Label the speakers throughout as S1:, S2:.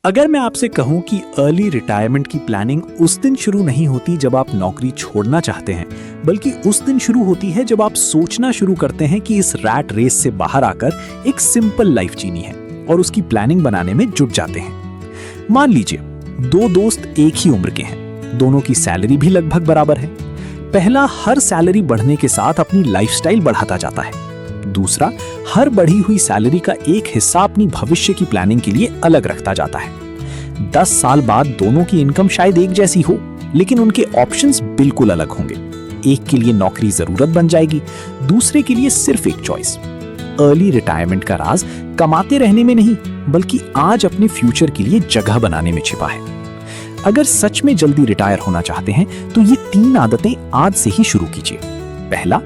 S1: अगर मैं आपसे कहूं कि अर्ली रिटायरमेंट की प्लानिंग उस दिन शुरू नहीं होती जब आप नौकरी छोड़ना चाहते हैं, बल्कि उस दिन शुरू होती है जब आप सोचना शुरू करते हैं कि इस रैट रेस से बाहर आकर एक सिंपल लाइफ जीनी है और उसकी प्लानिंग बनाने में जुट जाते हैं। मान लीजिए दो दोस्त एक ही उम्र के हैं, दोनों की सैलरी भी लगभग बराबर है। पहला हर सैलरी बढ़ने के साथ अपनी लाइफस्टाइल बढ़ाता जाता है, दूसरा हर बढ़ी हुई सैलरी का एक हिस्सा अपनी भविष्य की प्लानिंग के लिए अलग रखता जाता है। 10 साल बाद दोनों की इनकम शायद एक जैसी हो, लेकिन उनके ऑप्शंस बिल्कुल अलग होंगे। एक के लिए नौकरी जरूरत बन जाएगी, दूसरे के लिए सिर्फ एक चॉइस। अर्ली रिटायरमेंट का राज कमाते रहने में नहीं, बल्कि आज अपने फ्यूचर के लिए जगह बनाने में छिपा है। अगर सच में जल्दी रिटायर होना चाहते हैं तो ये 3 आदतें आज से ही शुरू कीजिए। पहला,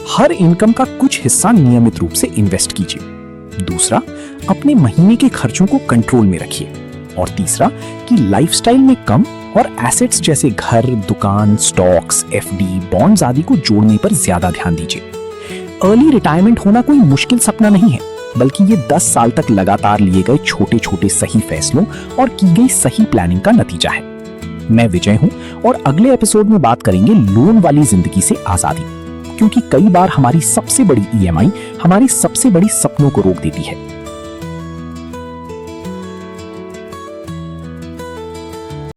S1: हर इनकम का कुछ हिस्सा नियमित रूप से इन्वेस्ट कीजिए। दूसरा, अपने महीने के खर्चों को कंट्रोल में रखिए। और तीसरा कि लाइफस्टाइल में कम और एसेट्स जैसे घर, दुकान, स्टॉक्स, एफडी, बॉन्ड्स आदि को जोड़ने पर ज्यादा ध्यान दीजिए। अर्ली रिटायरमेंट होना कोई मुश्किल सपना नहीं है, बल्कि ये 10 साल तक लगातार लिए गए छोटे छोटे सही फैसलों और की गई सही प्लानिंग का नतीजा है। मैं विजय हूं और अगले एपिसोड में बात करेंगे लोन वाली जिंदगी से आजादी, क्योंकि कई बार हमारी सबसे बड़ी ईएमआई हमारी सबसे बड़ी सपनों को रोक देती है।